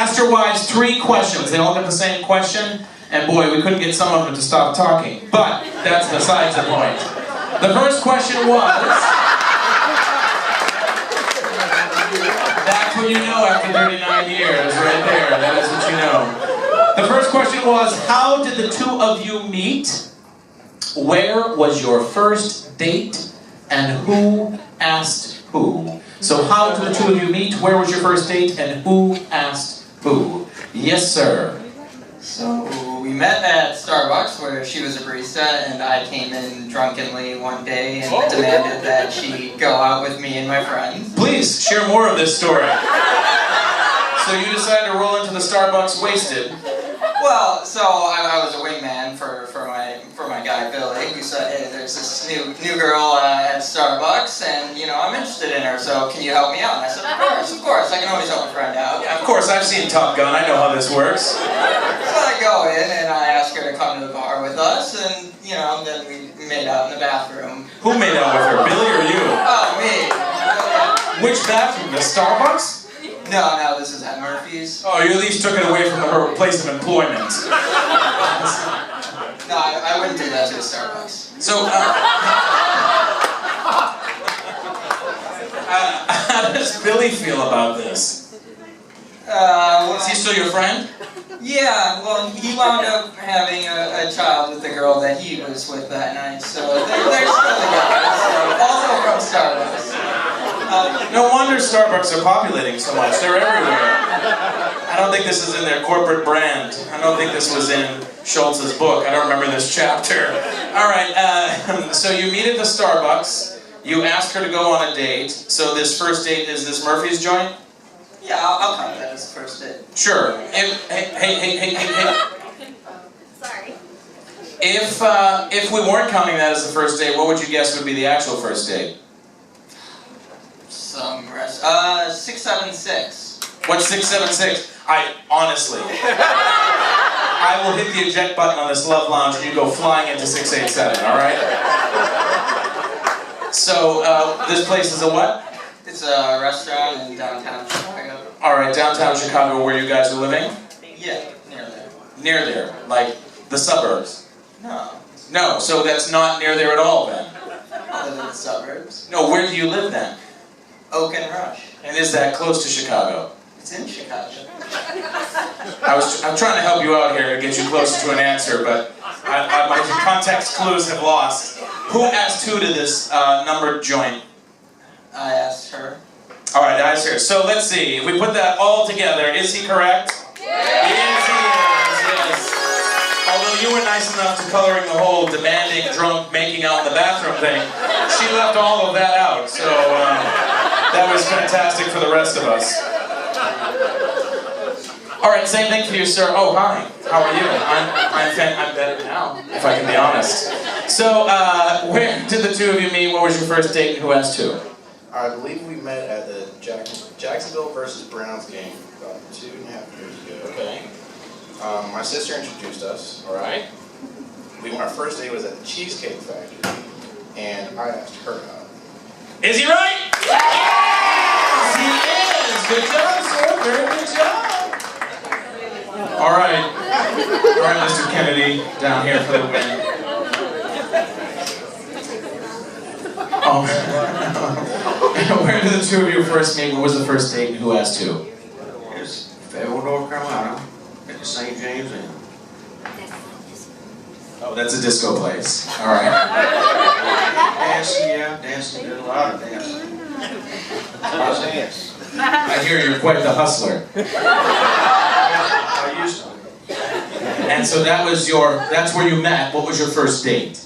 asked your wives 3 questions. They all got the same question, and boy, we couldn't get some of them to stop talking. But that's besides the point. The first question was... That's what you know after 39 years, right there. That is what you know. The first question was, how did the 2 of you meet? Where was your first date? And who asked who? So how did the 2 of you meet? Where was your first date? And who asked who? Yes, sir. So we met at Starbucks where she was a barista and I came in drunkenly one day and demanded that she go out with me and my friends. Please, share more of this story. So you decided to roll into the Starbucks wasted. Well, so I was a wingman for my guy Billy, who said, hey, there's this new girl at Starbucks, and you know I'm interested in her, so can you help me out? And I said, of course, I can always help a friend out. Yeah, of course, I've seen Top Gun, I know how this works. So I go in and I ask her to come to the bar with us, and you know, then we made out in the bathroom. Who made out with her, Billy or you? Oh, me. Which bathroom, the Starbucks? No, this is at Murphy's. Oh, you at least took it away from her place of employment. No, I wouldn't do that to a Starbucks. So, how does Billy feel about this? Is he still your friend? Yeah, well, he wound up having a child with the girl that he was with that night, so they're still together, so also from Starbucks. No wonder Starbucks are populating so much. They're everywhere. I don't think this is in their corporate brand. I don't think this was in Schultz's book. I don't remember this chapter. All right, so you meet at the Starbucks. You ask her to go on a date. So this first date, is this Murphy's joint? Yeah, I'll count that as the first date. Sure. Hey. Sorry. If we weren't counting that as the first date, what would you guess would be the actual first date? Some rest. 676. What's 676? Honestly, I will hit the eject button on this love lounge and you go flying into 687, all right? So, this place is a what? It's a restaurant in downtown Chicago. All right, downtown Chicago, where you guys are living? Yeah, near there. Near there, like the suburbs? No. No, so that's not near there at all then? Other than the suburbs. No, where do you live then? Oak and Rush. And is that close to Chicago? It's in Chicago. I'm trying to help you out here to get you closer to an answer, but my context clues have lost. Who asked who to this numbered joint? I asked her. All right, I asked her. So let's see. If we put that all together, is he correct? Yeah. Yes, he is. Yes. Although you were nice enough to coloring the whole demanding, drunk, making out in the bathroom thing, she left all of that out. So that was fantastic for the rest of us. All right, same thing for you, sir. Oh, hi. How are you? I'm better now, if I can be honest. So, where did the 2 of you meet? What was your first date and who asked who? I believe we met at the Jacksonville versus Browns game about 2.5 years ago. Okay. My sister introduced us. All right. Our first date was at the Cheesecake Factory, and I asked her out. Is he right? Yes, he is. Good job, sir. Very good job. All right, Mr. Kennedy, down here for the win. Oh. Where did the 2 of you first meet? What was the first date and who asked who? It's Fayetteville, North Carolina, at the St. James Inn. Oh, that's a disco place. All right. Dancing, did a lot of dancing. Lots of dance. I hear you're quite the hustler. I used to. And so that's where you met. What was your first date?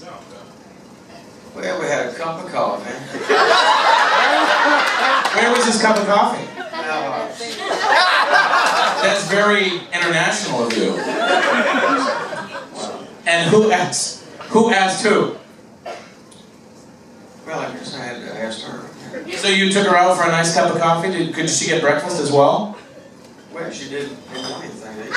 Well, we had a cup of coffee. Where was this cup of coffee? That's very international of you. And who asked? Who asked who? Well, I guess I had to ask her. So you took her out for a nice cup of coffee? Could she get breakfast as well? Well, she didn't want anything.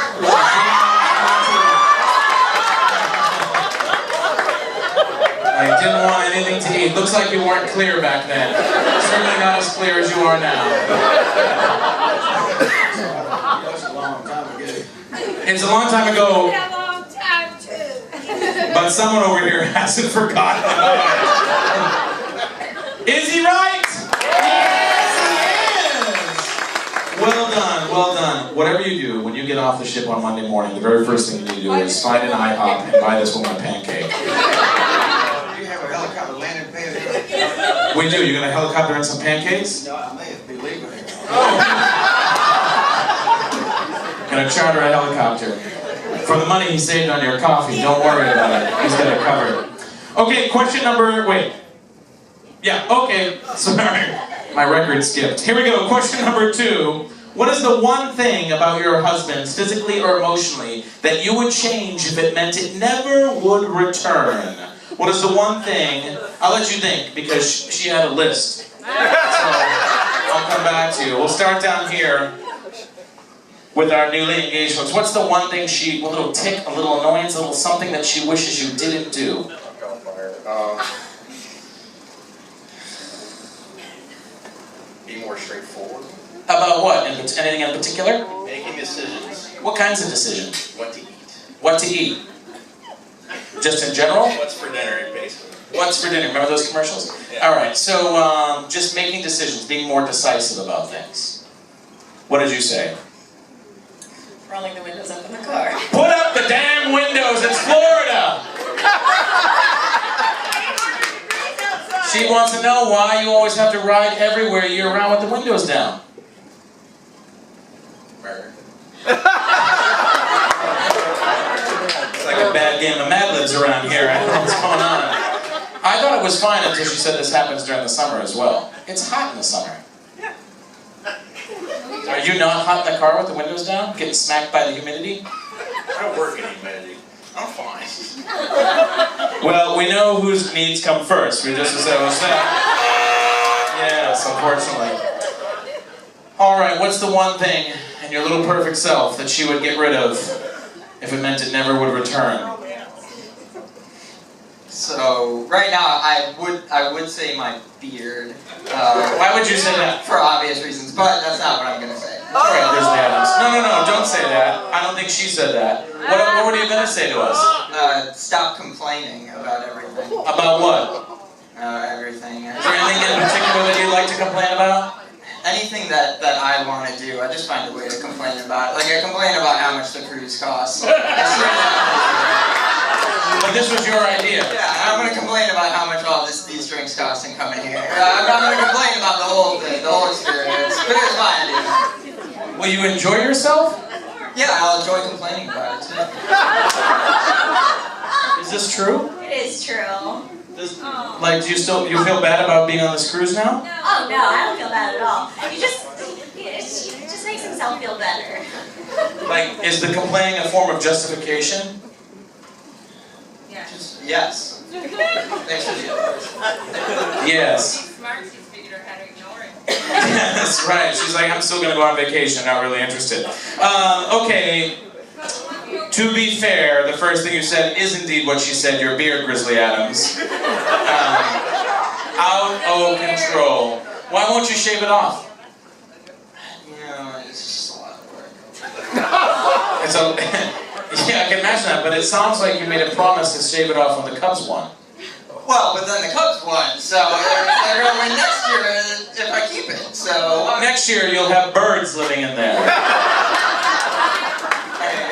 I didn't want anything to eat. Looks like you weren't clear back then. Certainly not as clear as you are now. That's long. It's a long time ago, A long time too. but someone over here hasn't forgotten. Is he right? Yes, he is! Well done, well done. Whatever you do, when you get off the ship on Monday morning, the very first thing you need to do is find an IHOP and buy this woman a pancake. You have a helicopter landing pad here? We do. You're going to helicopter in some pancakes? No, I may be legal here. Going to charter a helicopter. For the money he saved on your coffee, don't worry about it. He's got it covered. Okay, question number... Wait. Yeah, okay. Sorry. My record skipped. Here we go. Question number 2. What is the one thing about your husband, physically or emotionally, that you would change if it meant it never would return? What is the one thing... I'll let you think, because she had a list. So, I'll come back to you. We'll start down here with our newly engaged folks. What's the one thing a little tick, a little annoyance, a little something that she wishes you didn't do? Be more straightforward. About what? Anything in particular? Making decisions. What kinds of decisions? What to eat. What to eat? Just in general? What's for dinner, basically. What's for dinner? Remember those commercials? Yeah. Alright, so just making decisions, being more decisive about things. What did you say? Rolling the windows up in the car. Put up the damn windows, it's Florida! She wants to know why you always have to ride everywhere year round with the windows down. Murder. It's like a bad game of Mad Libs around here. I don't know what's going on. I thought it was fine until she said this happens during the summer as well. It's hot in the summer. Are you not hot in the car with the windows down? Getting smacked by the humidity? I don't work in humidity. I'm fine. Well, we know whose needs come first. We just said, yes, unfortunately. Alright, what's the one thing in your little perfect self that she would get rid of if it meant it never would return? So right now, I would say my beard. Why would you say that? For obvious reasons, but that's not what I'm gonna say. Alright, there's the Adams. No, don't say that. I don't think she said that. What were you gonna say to us? Stop complaining about everything. About what? Everything. Is there anything in particular that you'd like to complain about? Anything that I want to do, I just find a way to complain about it. Like I complain about how much the cruise costs. But this was your idea. Yeah, I'm gonna complain about how much all these drinks cost and coming here. I'm gonna complain about the whole thing, the whole experience. But it's my idea. Will you enjoy yourself? Yeah, I'll enjoy complaining about it too. Is this true? It is true. Like, do you feel bad about being on this cruise now? Oh no, I don't feel bad at all. It just makes himself feel better. Like, is the complaining a form of justification? Yes. Thanks for the advice. Yes. She's smart, she's figured out how to ignore it. That's right. She's like, I'm still gonna go on vacation, not really interested. Okay. To be fair, the first thing you said is indeed what she said, your beard, Grizzly Adams. Out of control. Why won't you shave it off? You know, it's just a lot of work. Yeah, I can imagine that, but it sounds like you made a promise to shave it off when the Cubs won. Well, but then the Cubs won, so they're gonna win next year if I keep it, so... Next year, you'll have birds living in there. It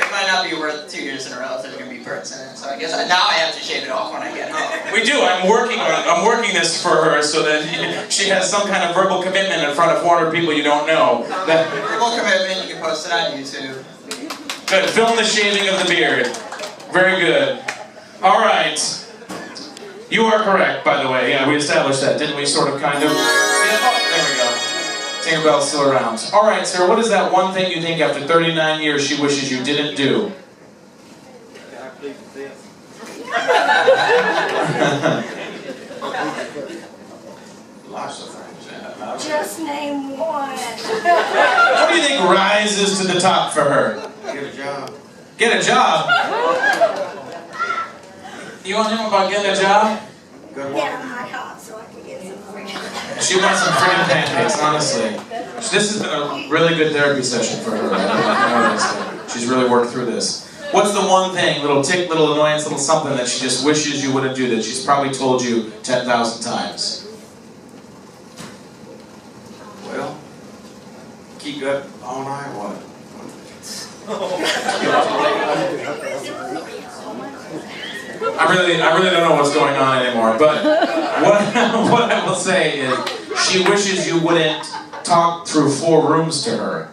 might not be worth 2 years in a row if there's gonna be birds in it, so I guess now I have to shave it off when I get home. We do. I'm working this for her so that she has some kind of verbal commitment in front of 400 people you don't know. Verbal commitment, you can post it on YouTube. Good. Film the shaving of the beard. Very good. All right. You are correct, by the way. Yeah, we established that, didn't we? Sort of, kind of. Yeah. Oh, there we go. Tinkerbell's still around. All right, sir. What is that one thing you think after 39 years she wishes you didn't do? Lots of things. Just name one. What do you think rises to the top for her? Get a job. Get a job? You want to know about getting a job? Good Get one. on my hot so I can get some free. She wants some freaking pancakes, honestly. This has been a really good therapy session for her. I noticed. She's really worked through this. What's the one thing, little tick, little annoyance, little something that she just wishes you wouldn't do that she's probably told you 10,000 times? Well, keep up all night, what? I really don't know what's going on anymore, but what I will say is she wishes you wouldn't talk through 4 rooms to her.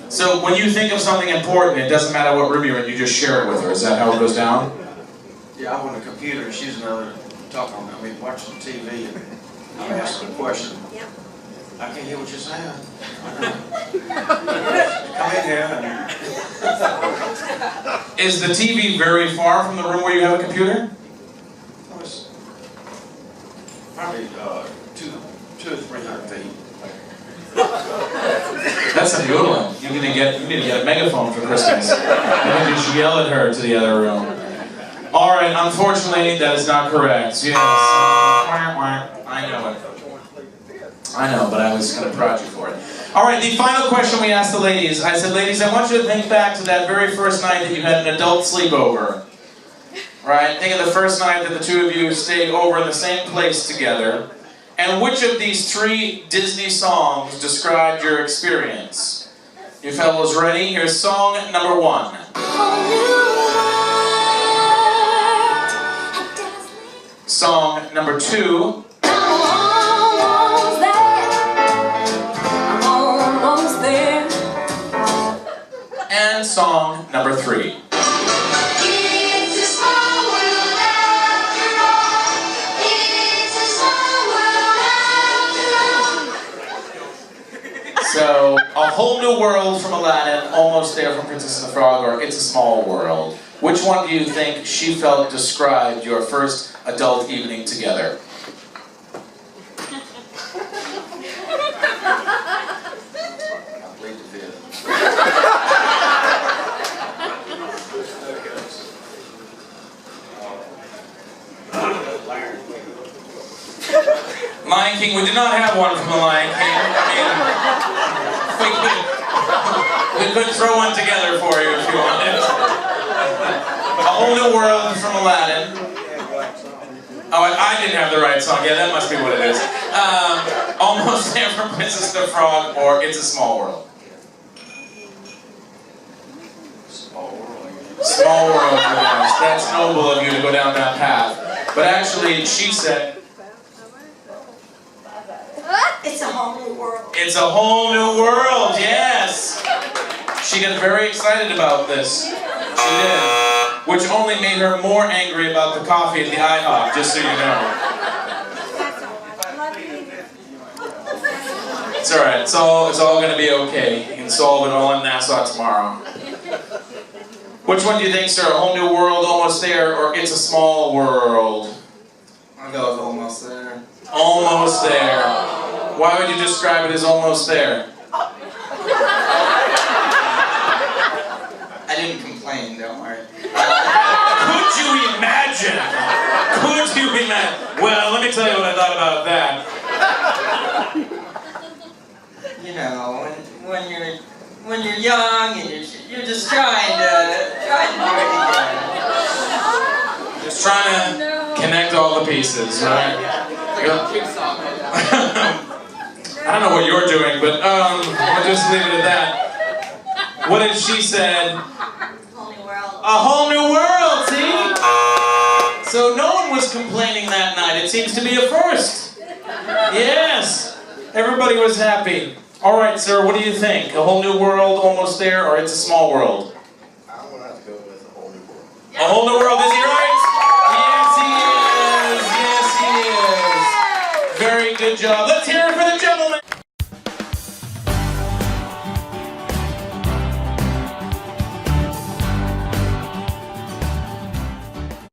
So when you think of something important, it doesn't matter what room you're in, you just share it with her. Is that how it goes down? Yeah, I'm on the computer and she's another talking, watching TV and I'm asking a question. I can't hear what you're saying. Come in here and... Is the TV very far from the room where you have a computer? Oh, it's probably 200 or 300 feet. That's a good one. You need to get a megaphone for Christmas. You need to just yell at her to the other room. All right, unfortunately, that is not correct. Yes. I know it. I know, but I was going to prod you for it. All right, the final question we asked the ladies. I said, ladies, I want you to think back to that very first night that you had an adult sleepover. Right? Think of the first night that the two of you stayed over in the same place together. And which of these 3 Disney songs described your experience? You fellows ready? Here's song number 1. Song number 2. And song number 3. So, A Whole New World from Aladdin, Almost There from Princess and the Frog, or It's a Small World. Which one do you think she felt described your first adult evening together? I plead the fifth. Lion King, we did not have one from the Lion King. We could throw one together for you if you wanted. A Whole New World from Aladdin. Oh, I didn't have the right song. Yeah, that must be what it is. Almost There from Princess and the Frog, or It's a Small World. Small world. Small World, yes. That's noble of you to go down that path. But actually, she said, It's a whole new world. It's a Whole New World, yes! She got very excited about this. She did. Which only made her more angry about the coffee at the IHOP, just so you know. It's alright, it's all gonna be okay. You can solve it all in Nassau tomorrow. Which one do you think, sir? A Whole New World, Almost There, or It's a Small World? I'll go with Almost There. Almost There. Why would you describe it as Almost There? I didn't complain, don't worry. Could you imagine? Could you imagine? Well, let me tell you what I thought about that. You know, when you're young and you're just trying to do it again. Just trying to connect all the pieces, right? I don't know what you're doing, but we'll just leave it at that. What did she said? Whole new world. A whole new world, see? So no one was complaining that night. It seems to be a first. Yes. Everybody was happy. All right, sir, what do you think? A Whole New World, Almost There, or It's a Small World? I'm going to have to go with A Whole New World. A Whole New World, is he right? Yes, he is. Yes, he is. Very good job. Let's hear it for the